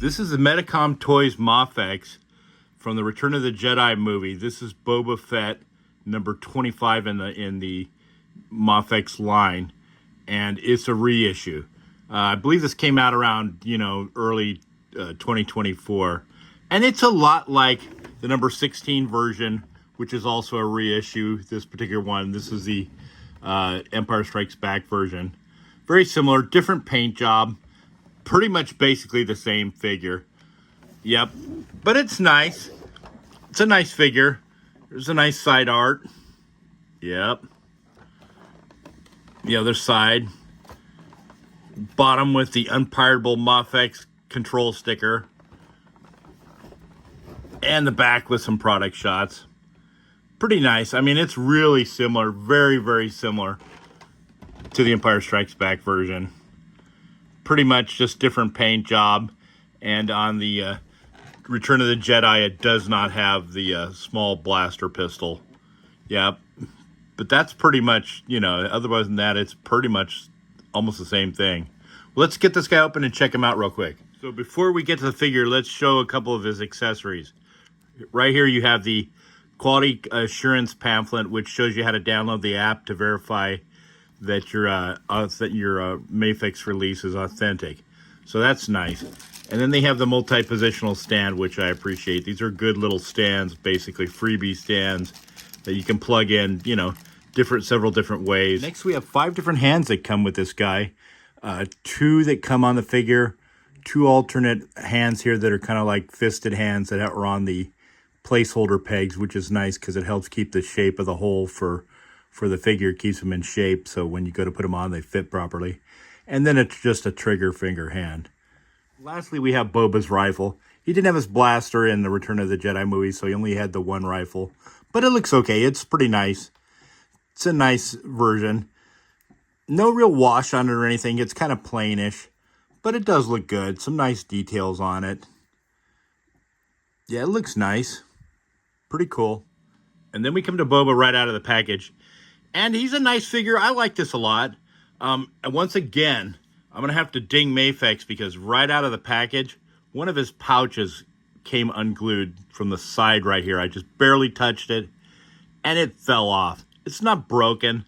This is the Medicom Toys Mafex from the Return of the Jedi movie. This is Boba Fett, number 25 in the Mafex line, and it's a reissue. I believe this came out around, early 2024, and it's a lot like the number 16 version, which is also a reissue. This particular one, this is the Empire Strikes Back version. Very similar, different paint job. Pretty much basically the same figure. Yep. But it's nice. It's a nice figure. There's a nice side art. Yep. The other side. Bottom with the unpirable Mafex control sticker. And the back with some product shots. Pretty nice. I mean, it's really similar. Very, very similar to the Empire Strikes Back version. Pretty much just different paint job, and on the Return of the Jedi, it does not have the small blaster pistol. Yeah, but that's pretty much, otherwise than that, it's pretty much almost the same thing. Let's get this guy open and check him out real quick. So before we get to the figure, let's show a couple of his accessories. Right here you have the quality assurance pamphlet, which shows you how to download the app to verify that your Mafex release is authentic. So that's nice. And then they have the multi-positional stand, which I appreciate. These are good little stands, basically freebie stands that you can plug in, several different ways. Next, we have 5 different hands that come with this guy. 2 that come on the figure, 2 alternate hands here that are kind of like fisted hands that are on the placeholder pegs, which is nice because it helps keep the shape of the hole for the figure. It keeps them in shape, so when you go to put them on, they fit properly. And then it's just a trigger finger hand. Lastly, we have Boba's rifle. He didn't have his blaster in the Return of the Jedi movie, so he only had the one rifle. But it looks okay. It's pretty nice. It's a nice version. No real wash on it or anything. It's kind of plainish, but it does look good. Some nice details on it. Yeah, it looks nice. Pretty cool. And then we come to Boba right out of the package. And he's a nice figure. I like this a lot. And once again, I'm going to have to ding Mafex because right out of the package, one of his pouches came unglued from the side right here. I just barely touched it, and it fell off. It's not broken,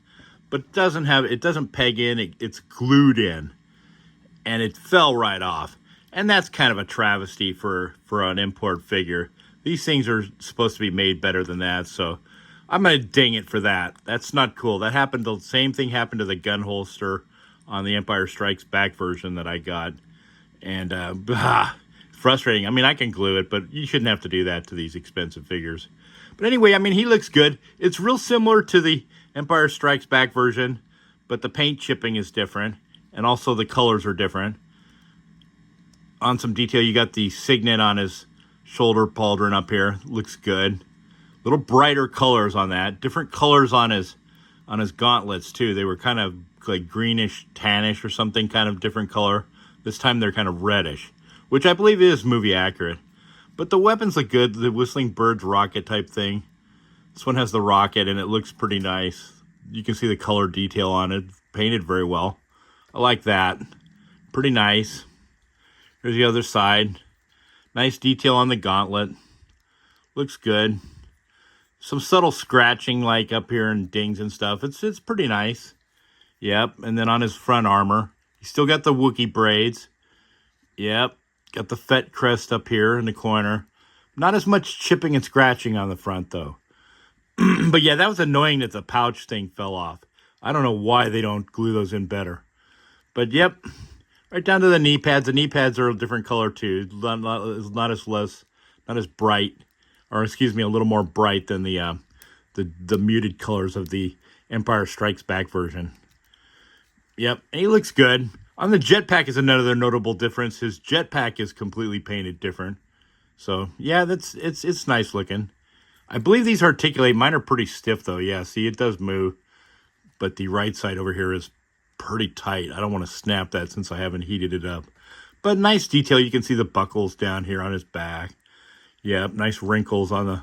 but it doesn't peg in. It's glued in, and it fell right off. And that's kind of a travesty for an import figure. These things are supposed to be made better than that, so I'm going to ding it for that. That's not cool. That happened. The same thing happened to the gun holster on the Empire Strikes Back version that I got. And frustrating. I mean, I can glue it, but you shouldn't have to do that to these expensive figures. But anyway, I mean, he looks good. It's real similar to the Empire Strikes Back version, but the paint chipping is different. And also the colors are different. On some detail, you got the signet on his shoulder pauldron up here. Looks good. Little brighter colors on that. Different colors on his gauntlets too. They were kind of like greenish, tannish or something, kind of different color. This time they're kind of reddish, which I believe is movie accurate. But the weapons look good. The Whistling Bird's rocket type thing. This one has the rocket and it looks pretty nice. You can see the color detail on it. Painted very well. I like that. Pretty nice. Here's the other side. Nice detail on the gauntlet. Looks good. Some subtle scratching like up here and dings and stuff. It's pretty nice. Yep. And then on his front armor, he's still got the Wookiee braids. Yep. Got the Fett crest up here in the corner. Not as much chipping and scratching on the front though. But yeah, that was annoying that the pouch thing fell off. I don't know why they don't glue those in better. But yep. Right down to the knee pads. The knee pads are a different color too. Not as bright. Or excuse me, a little more bright than the muted colors of the Empire Strikes Back version. Yep, and he looks good. On the jetpack is another notable difference. His jetpack is completely painted different. So yeah, it's nice looking. I believe these articulate. Mine are pretty stiff though. Yeah, see, it does move, but the right side over here is pretty tight. I don't want to snap that since I haven't heated it up. But nice detail. You can see the buckles down here on his back. Yeah, nice wrinkles on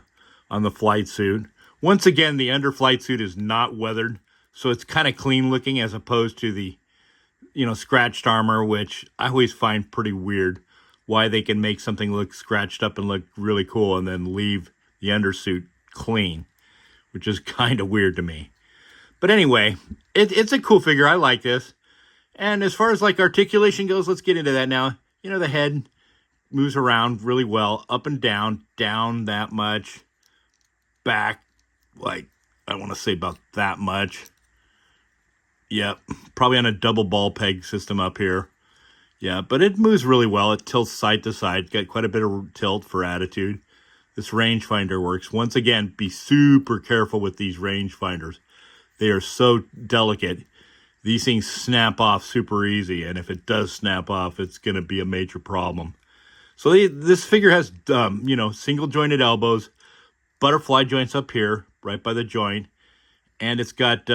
the flight suit. Once again, the underflight suit is not weathered, so it's kind of clean looking as opposed to the, scratched armor, which I always find pretty weird why they can make something look scratched up and look really cool and then leave the undersuit clean, which is kind of weird to me. But anyway, it's a cool figure. I like this. And as far as like articulation goes, let's get into that now. You know, the head moves around really well, up and down that much, back, like, I want to say about that much. Yep, probably on a double ball peg system up here. Yeah, but it moves really well. It tilts side to side. Got quite a bit of tilt for attitude. This rangefinder works. Once again, be super careful with these rangefinders. They are so delicate. These things snap off super easy, and if it does snap off, it's going to be a major problem. So this figure has, you know, single jointed elbows, butterfly joints up here, right by the joint, and it's got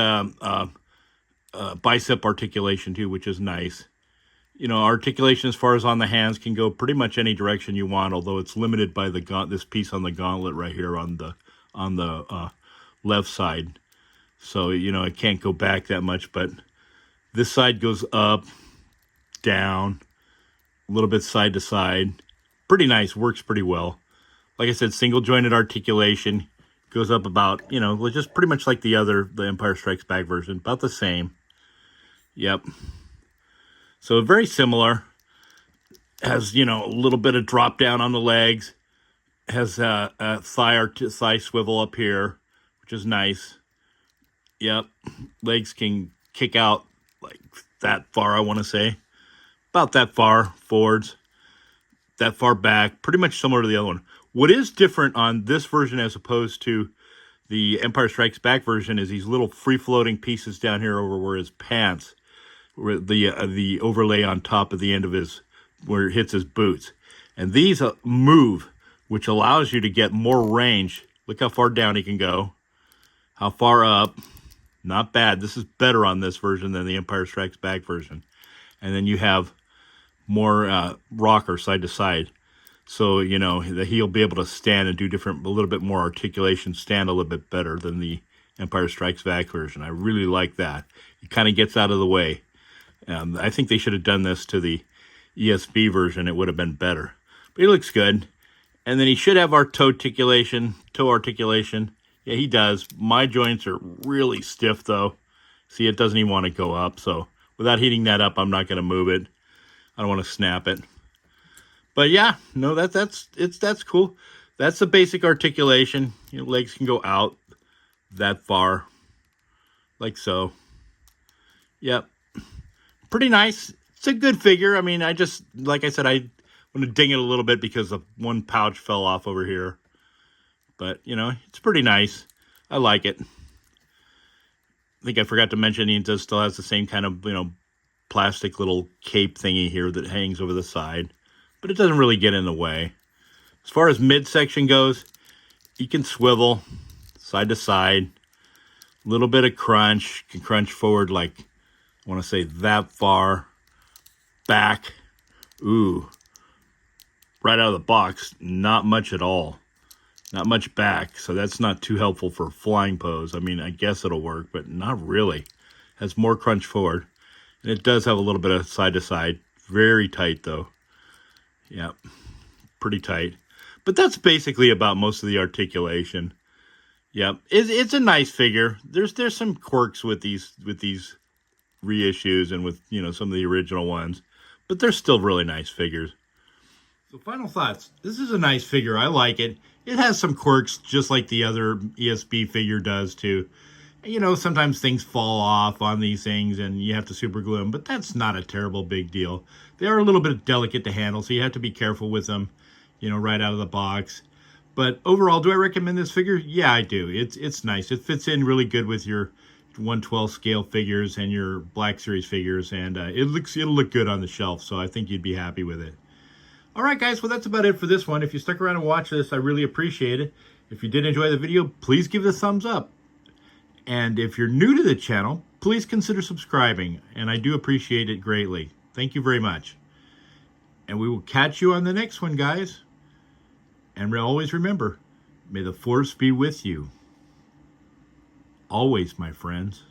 bicep articulation too, which is nice. You know, articulation as far as on the hands can go pretty much any direction you want, although it's limited by the this piece on the gauntlet right here on the left side. So, you know, it can't go back that much, but this side goes up, down, a little bit side to side. Pretty nice, works pretty well. Like I said, single jointed articulation, goes up about, you know, just pretty much like the Empire Strikes Back version, about the same. Yep. So very similar. Has, you know, a little bit of drop down on the legs. Has a thigh swivel up here, which is nice. Yep, legs can kick out like that far, I want to say. About that far forwards, that far back, pretty much similar to the other one. What is different on this version as opposed to the Empire Strikes Back version is these little free-floating pieces down here over where his pants, where the overlay on top of the end of his, where it hits his boots. And these move, which allows you to get more range. Look how far down he can go, how far up. Not bad. This is better on this version than the Empire Strikes Back version. And then you have more rocker side to side. So, you know, that he'll be able to stand and do a little bit more articulation, stand a little bit better than the Empire Strikes Back version. I really like that. It kind of gets out of the way. I think they should have done this to the ESB version. It would have been better. But he looks good. And then he should have our toe articulation. Yeah, he does. My joints are really stiff, though. See, it doesn't even want to go up. So without heating that up, I'm not going to move it. I don't want to snap it. But yeah, no, that's cool. That's the basic articulation. You know, legs can go out that far, like so. Yep, pretty nice. It's a good figure. I mean, like I said, I want to ding it a little bit because of one pouch fell off over here. But, you know, it's pretty nice. I like it. I think I forgot to mention he still has the same kind of, you know, plastic little cape thingy here that hangs over the side. But it doesn't really get in the way. As far as midsection goes, he can swivel side to side. A little bit of crunch. Can crunch forward like, I want to say that far. Back. Ooh. Right out of the box, not much at all. Not much back, so that's not too helpful for flying pose. I mean, I guess it'll work, but not really. Has more crunch forward. And it does have a little bit of side to side. Very tight, though. Yep. Pretty tight. But that's basically about most of the articulation. Yep. It's a nice figure. There's some quirks with these reissues and with, you know, some of the original ones. But they're still really nice figures. So final thoughts. This is a nice figure. I like it. It has some quirks just like the other ESB figure does too. You know, sometimes things fall off on these things and you have to super glue them, but that's not a terrible big deal. They are a little bit delicate to handle, so you have to be careful with them, you know, right out of the box. But overall, do I recommend this figure? Yeah, I do. It's nice. It fits in really good with your 1/12 scale figures and your Black Series figures, and it'll look good on the shelf, so I think you'd be happy with it. All right, guys, well, that's about it for this one. If you stuck around and watched this, I really appreciate it. If you did enjoy the video, please give it a thumbs up. And if you're new to the channel, please consider subscribing, and I do appreciate it greatly. Thank you very much. And we will catch you on the next one, guys. And always remember, may the Force be with you. Always, my friends.